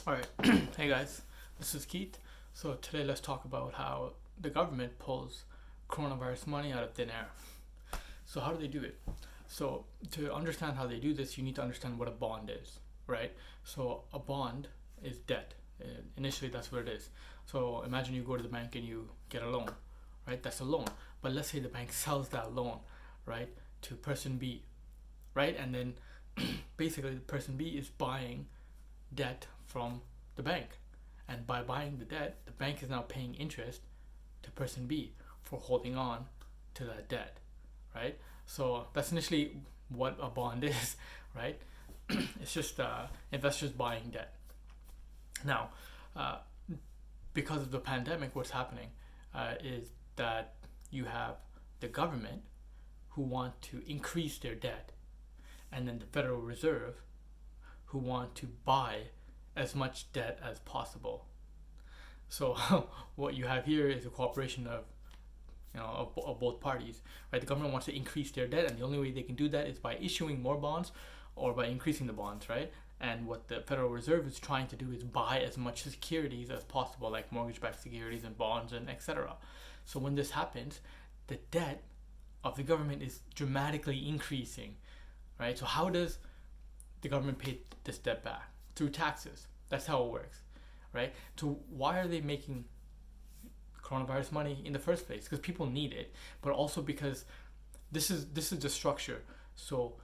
Alright, hey guys, this is Keith. So today let's talk about how the government pulls coronavirus money out of thin air. So how do they do it? So to understand how they do this, you need to understand what a bond is, right? So a bond is debt. Initially, that's what it is. So imagine you go to the bank and you get a loan, right? That's a loan. But let's say the bank sells that loan, right, to person B, right? And then basically the person B is buying debt from the bank. And by buying the debt, the bank is now paying interest to person B for holding on to that debt, right? So that's initially what a bond is, right? It's just investors buying debt. Now, uh, because of the pandemic, what's happening is that you have the government who want to increase their debt, and then the Federal Reserve who want to buy as much debt as possible. So what you have here is a cooperation of of both parties, right? The government wants to increase their debt, and the only way they can do that is by issuing more bonds or by increasing the bonds, right? And what the Federal Reserve is trying to do is buy as much securities as possible, like mortgage-backed securities and bonds and etc. So when this happens, the debt of the government is dramatically increasing, right? So how does the government pay this debt back? Through taxes. That's how it works, right? So why are they making coronavirus money in the first place? Because people need it, but also because this is the structure. So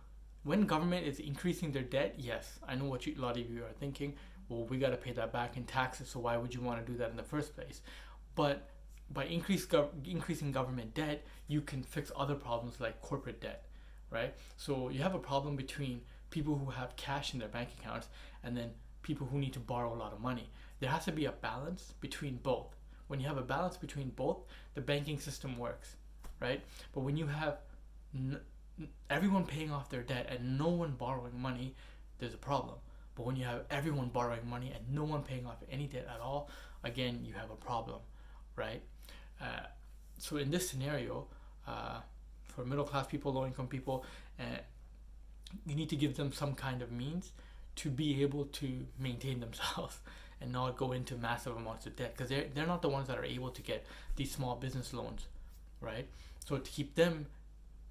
when government is increasing their debt, yes, I know what a lot of you are thinking. Well, we got to pay that back in taxes, so why would you want to do that in the first place? But by increasing government debt, you can fix other problems like corporate debt, right? So you have a problem between people who have cash in their bank accounts and then people who need to borrow a lot of money. There has to be a balance between both. When you have a balance between both, the banking system works, right? But when you have everyone paying off their debt and no one borrowing money, there's a problem. But when you have everyone borrowing money and no one paying off any debt at all, again, you have a problem, right? So in this scenario, for middle class people, low income people, you need to give them some kind of means to be able to maintain themselves and not go into massive amounts of debt, because they're not the ones that are able to get these small business loans, right? So to keep them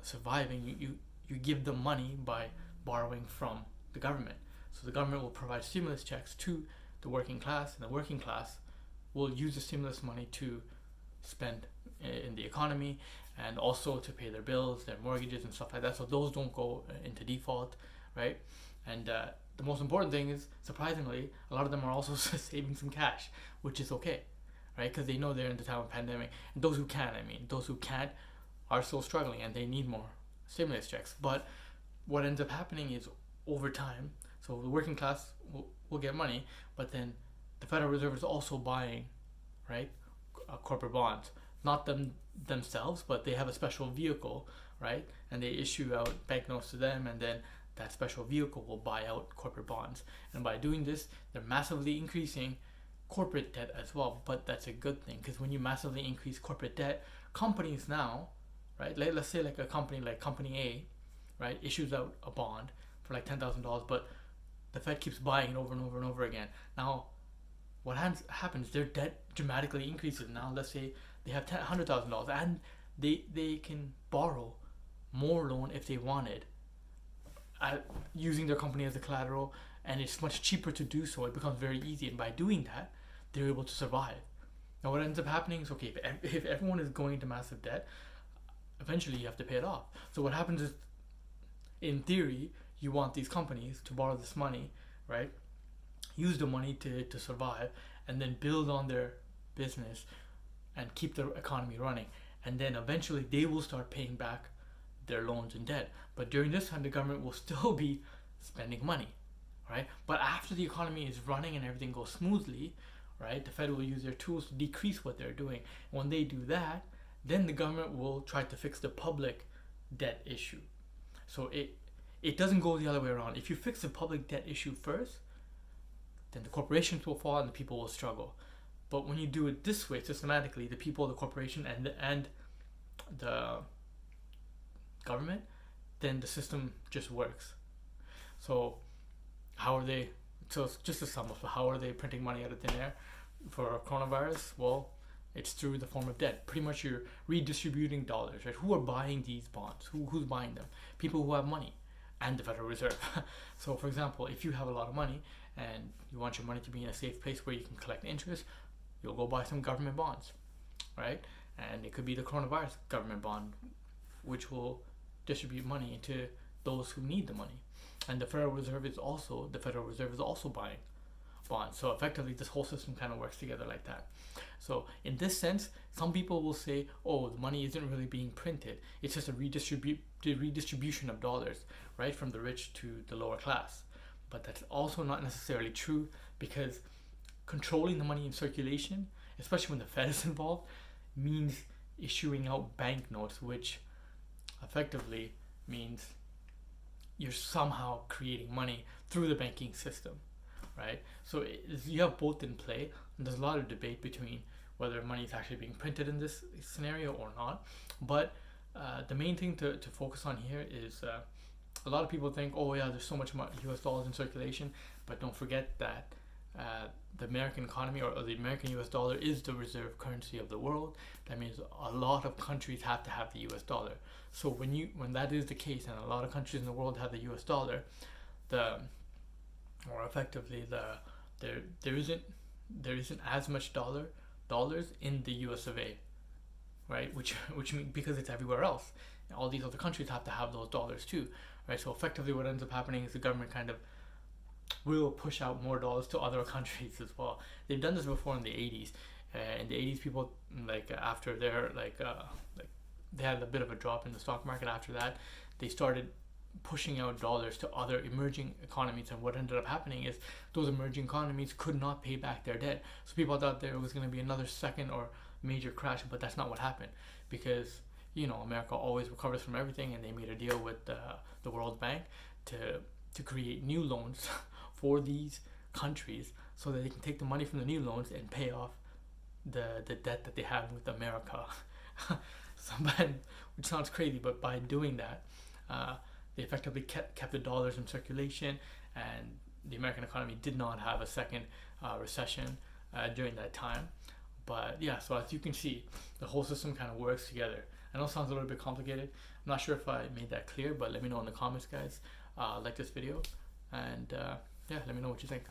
surviving, you give them money by borrowing from the government. So the government will provide stimulus checks to the working class, and the working class will use the stimulus money to spend in the economy and also to pay their bills, their mortgages and stuff like that, so those don't go into default, right? And the most important thing is, surprisingly, a lot of them are also saving some cash, which is okay, right? Because they know they're in the time of pandemic. And those who can, those who can't are still struggling and they need more stimulus checks. But what ends up happening is, over time, so the working class will get money, but then the Federal Reserve is also buying, right, corporate bonds. Not themselves, but they have a special vehicle, right? And they issue out banknotes to them, and then that special vehicle will buy out corporate bonds. And by doing this, they're massively increasing corporate debt as well. But that's a good thing, because when you massively increase corporate debt, companies now, right? Let's say like a company like Company A, right, issues out a bond for like $10,000, but the Fed keeps buying it over and over and over again. Now, what happens? Their debt dramatically increases. Now, let's say they have $100,000 and they can borrow more loan if they wanted, using their company as a collateral, and it's much cheaper to do so. It becomes very easy, and by doing that, they're able to survive. Now, what ends up happening is, okay, if everyone is going into massive debt, eventually you have to pay it off. So what happens is, in theory, you want these companies to borrow this money, right? Use the money to survive, and then build on their business and keep the economy running. And then eventually they will start paying back their loans and debt. But during this time, the government will still be spending money, right? But after the economy is running and everything goes smoothly, right, the Fed will use their tools to decrease what they're doing. When they do that, then the government will try to fix the public debt issue. So it doesn't go the other way around. If you fix the public debt issue first, then the corporations will fall and the people will struggle. But when you do it this way, systematically, the people, the corporation, and the government, then the system just works. So how are they So it's just a sum of how are they printing money out of thin air for coronavirus? Well, it's through the form of debt. Pretty much you're redistributing dollars, right? Who are buying these bonds? Who's buying them? People who have money and the Federal Reserve. So for example, if you have a lot of money and you want your money to be in a safe place where you can collect interest, you'll go buy some government bonds, right? And it could be the coronavirus government bond, which will distribute money into those who need the money. And the Federal Reserve is also buying bonds. So effectively, this whole system kind of works together like that. So in this sense, some people will say, "Oh, the money isn't really being printed. It's just a redistribution of dollars, right, from the rich to the lower class." But that's also not necessarily true, because controlling the money in circulation, especially when the Fed is involved, means issuing out banknotes, which effectively means you're somehow creating money through the banking system, right? So you have both in play, and there's a lot of debate between whether money is actually being printed in this scenario or not. But the main thing to focus on here is a lot of people think, oh yeah, there's so much US dollars in circulation, but don't forget that the American economy, or the American US dollar, is the reserve currency of the world. That means a lot of countries have to have the US dollar. So when that is the case, and a lot of countries in the world have the US dollar, there isn't as much dollars in the US of A, right? Which means, because it's everywhere else, all these other countries have to have those dollars too, right? So effectively, what ends up happening is the government kind of will push out more dollars to other countries as well. They've done this before in the 80s. In the 80s, people, after their they had a bit of a drop in the stock market. After that, they started pushing out dollars to other emerging economies, and what ended up happening is those emerging economies could not pay back their debt. So people thought there was going to be another second or major crash, but that's not what happened, because America always recovers from everything, and they made a deal with the World Bank to create new loans for these countries, so that they can take the money from the new loans and pay off the debt that they have with America. Which sounds crazy, but by doing that, they effectively kept the dollars in circulation, and the American economy did not have a second recession during that time. But yeah, so as you can see, the whole system kind of works together. I know it sounds a little bit complicated. I'm not sure if I made that clear, but let me know in the comments, guys. Like this video, and yeah, let me know what you think.